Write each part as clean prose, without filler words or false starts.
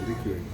ഇരിക്കുകയാണ്.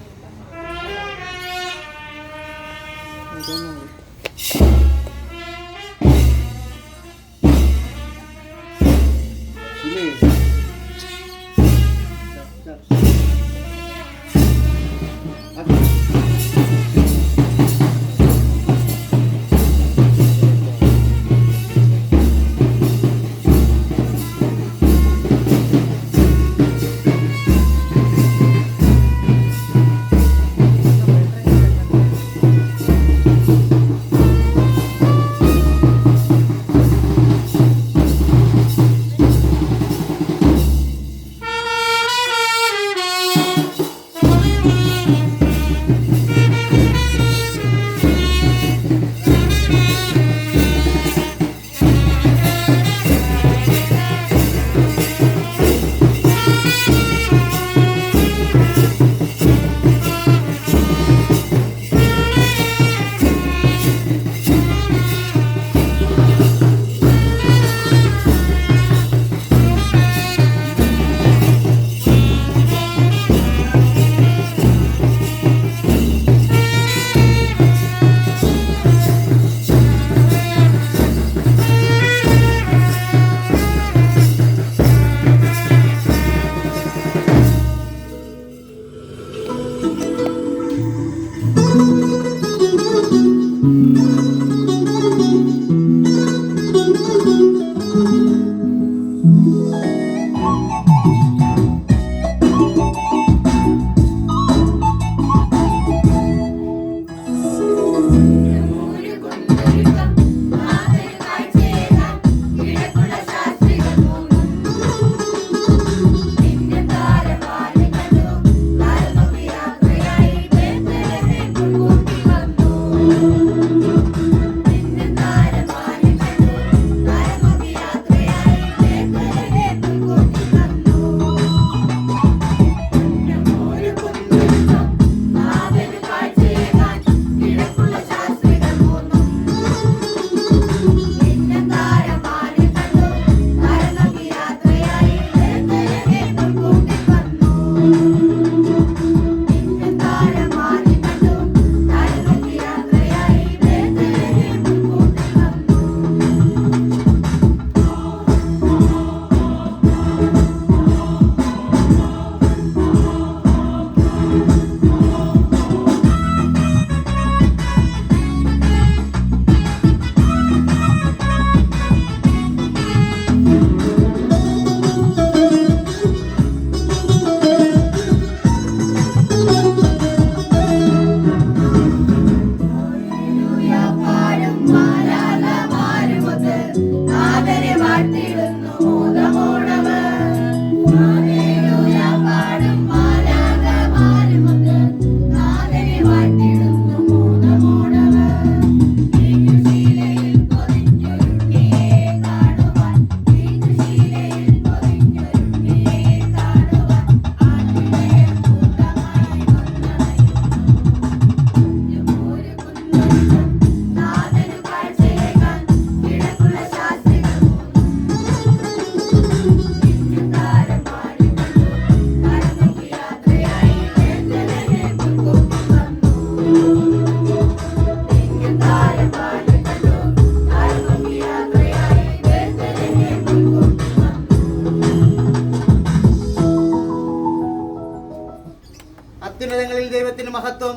അത്യുന്നതങ്ങളിൽ ദൈവത്തിന് മഹത്വം.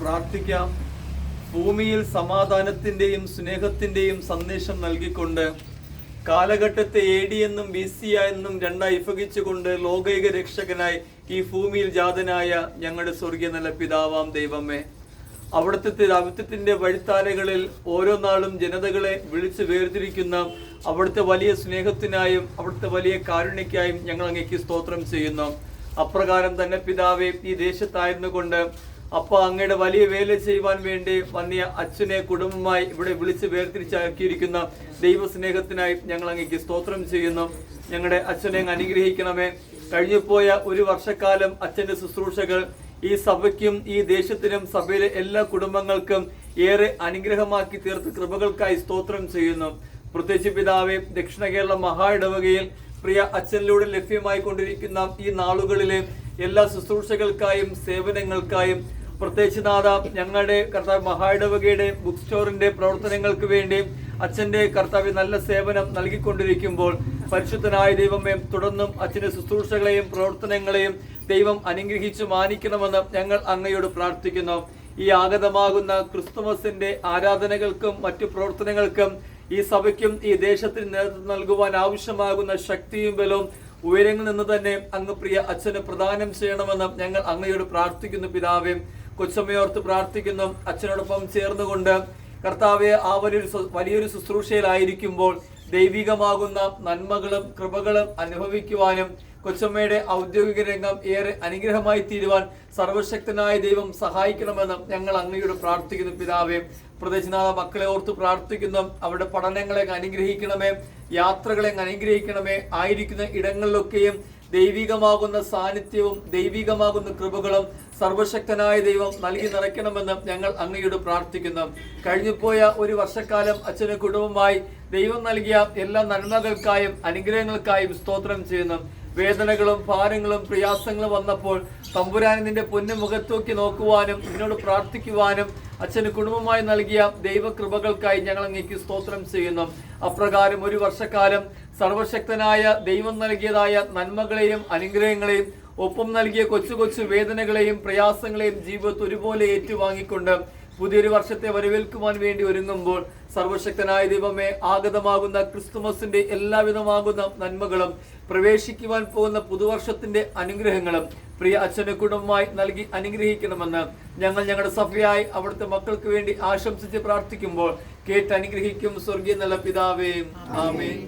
പ്രാർത്ഥിക്കാം. ഭൂമിയിൽ സമാധാനത്തിന്റെയും സ്നേഹത്തിന്റെയും സന്ദേശം നൽകിക്കൊണ്ട് കാലഘട്ടത്തെ AD എന്നും BC എന്നും രണ്ടായി വിഭജിച്ചുകൊണ്ട് ലോകൈക രക്ഷകനായി ഈ ഭൂമിയിൽ ജാതനായ ഞങ്ങളുടെ സ്വർഗീയ നല്ല പിതാവാം ദൈവമേ, അവിടുത്തെ ദൗത്യത്തിന്റെ വഴിത്താരകളിൽ ഓരോ നാളും ജനതകളെ വിളിച്ച് വേർതിരിക്കുന്ന അവിടുത്തെ വലിയ സ്നേഹത്തിനായും അവിടുത്തെ വലിയ കാരുണ്യക്കായും ഞങ്ങൾ അങ്ങേക്ക് സ്തോത്രം ചെയ്യുന്നു. അപ്രകാരം തന്നെ പിതാവേ, ഈ ദേശത്തായിരുന്നു കൊണ്ട് അങ്ങയുടെ വലിയ വേല ചെയ്യുവാൻ വേണ്ടി വന്നിയ അച്ഛനെ കുടുംബമായി ഇവിടെ വിളിച്ച് വേർതിരിച്ചാക്കിയിരിക്കുന്ന ദൈവസ്നേഹത്തിനായി ഞങ്ങൾ അങ്ങേക്ക് സ്തോത്രം ചെയ്യുന്നു. ഞങ്ങളുടെ അച്ഛനെ അനുഗ്രഹിക്കണമേ. കഴിഞ്ഞുപോയ ഒരു വർഷക്കാലം അച്ഛന്റെ ശുശ്രൂഷകൾ ഈ സഭയ്ക്കും ഈ ദേശത്തിനും സഭയിലെ എല്ലാ കുടുംബങ്ങൾക്കും ഏറെ അനുഗ്രഹമാക്കി തീർത്ത കൃപകൾക്കായി സ്തോത്രം ചെയ്യുന്നു. പ്രത്യേകിച്ച് പിതാവേ, ദക്ഷിണ കേരള മഹാ ഇടവകയിൽ പ്രിയ അച്ഛനിലൂടെ ലഭ്യമായി കൊണ്ടിരിക്കുന്ന ഈ നാളുകളിലെ എല്ലാ ശുശ്രൂഷകൾക്കായും സേവനങ്ങൾക്കായും, പ്രത്യേകിച്ച് നാഥ ഞങ്ങളുടെ കർത്താവ് മഹായിടവകയുടെ ബുക്ക് സ്റ്റോറിന്റെ പ്രവർത്തനങ്ങൾക്ക് വേണ്ടി അച്ഛന്റെ കർത്താവ് നല്ല സേവനം നൽകിക്കൊണ്ടിരിക്കുമ്പോൾ പരിശുദ്ധനായ ദൈവമേ, തുടർന്നും അച്ഛന്റെ ശുശ്രൂഷകളെയും പ്രവർത്തനങ്ങളെയും ദൈവം അനുഗ്രഹിച്ചു മാനിക്കണമെന്ന് ഞങ്ങൾ അങ്ങയോട് പ്രാർത്ഥിക്കുന്നു. ഈ ആഗതമാകുന്ന ക്രിസ്തുമസിന്റെ ആരാധനകൾക്കും മറ്റു പ്രവർത്തനങ്ങൾക്കും ഈ സഭയ്ക്കും ഈ ദേശത്തിന് നേതൃത്വം നൽകുവാൻ ആവശ്യമാകുന്ന ശക്തിയും ബലവും ഉയരങ്ങളിൽ നിന്ന് തന്നെ അങ്ങ് പ്രിയ അച്ഛന് പ്രദാനം ചെയ്യണമെന്ന് ഞങ്ങൾ അങ്ങയോട് പ്രാർത്ഥിക്കുന്നു. പിതാവേ, കൊച്ചമ്മയോർത്ത് പ്രാർത്ഥിക്കുന്നു. അച്ഛനോടൊപ്പം ചേർന്നുകൊണ്ട് കർത്താവെ ആ വലിയൊരു ശുശ്രൂഷയിലായിരിക്കുമ്പോൾ ദൈവികമാകുന്ന നന്മകളും കൃപകളും അനുഭവിക്കുവാനും കൊച്ചമ്മയുടെ ഔദ്യോഗിക രംഗം ഏറെ അനുഗ്രഹമായി തീരുവാൻ സർവശക്തനായ ദൈവം സഹായിക്കണമെന്ന് ഞങ്ങൾ അങ്ങയോട് പ്രാർത്ഥിക്കുന്നു. പിതാവേ, പ്രദേശനാഥ മക്കളെ ഓർത്ത് പ്രാർത്ഥിക്കുന്നു. അവരുടെ പഠനങ്ങളെ അനുഗ്രഹിക്കണമേ, യാത്രകളെ അനുഗ്രഹിക്കണമേ. ആയിരിക്കുന്ന ഇടങ്ങളിലൊക്കെയും ദൈവികമാകുന്ന സാന്നിധ്യവും ദൈവികമാകുന്ന കൃപകളും സർവശക്തനായ ദൈവം നൽകി നിറയ്ക്കണമെന്ന് ഞങ്ങൾ അങ്ങയോട് പ്രാർത്ഥിക്കുന്നു. കഴിഞ്ഞുപോയ ഒരു വർഷക്കാലം അച്ഛന് കുടുംബമായി ദൈവം നൽകിയ എല്ലാ നന്മകൾക്കായും അനുഗ്രഹങ്ങൾക്കായും സ്തോത്രം ചെയ്യുന്നു. വേദനകളും ഭാരങ്ങളും പ്രയാസങ്ങളും വന്നപ്പോൾ തമ്പുരാൻ നിന്റെ പൊന്നു മുഖത്തോക്കി നോക്കുവാനും നിന്നോട് പ്രാർത്ഥിക്കുവാനും അച്ഛന് കുടുംബമായി നൽകിയ ദൈവകൃപകൾക്കായി ഞങ്ങൾ അങ്ങേക്ക് സ്തോത്രം ചെയ്യുന്നു. അപ്രകാരം ഒരു വർഷക്കാലം സർവശക്തനായ ദൈവം നൽകിയതായ നന്മകളെയും അനുഗ്രഹങ്ങളെയും ഒപ്പം നൽകിയ കൊച്ചു കൊച്ചു വേദനകളെയും പ്രയാസങ്ങളെയും ജീവിതത്തിൽ ഒരുപോലെ ഏറ്റുവാങ്ങിക്കൊണ്ട് പുതിയൊരു വർഷത്തെ വരവേൽക്കുവാൻ വേണ്ടി ഒരുങ്ങുമ്പോൾ സർവശക്തനായ ദൈവമേ, ആഗതമാകുന്ന ക്രിസ്തുമസിന്റെ എല്ലാവിധമാകുന്ന നന്മകളും പ്രവേശിക്കുവാൻ പോകുന്ന പുതുവർഷത്തിന്റെ അനുഗ്രഹങ്ങളും പ്രിയ അച്ഛന് കുടുംബമായി നൽകി അനുഗ്രഹിക്കണമെന്ന് ഞങ്ങൾ ഞങ്ങളുടെ സഭയായി അവിടുത്തെ മക്കൾക്ക് വേണ്ടി ആശംസിച്ച് പ്രാർത്ഥിക്കുമ്പോൾ കേട്ട് അനുഗ്രഹിക്കും. സ്വർഗീയ നല്ല പിതാവേ, ആമേൻ.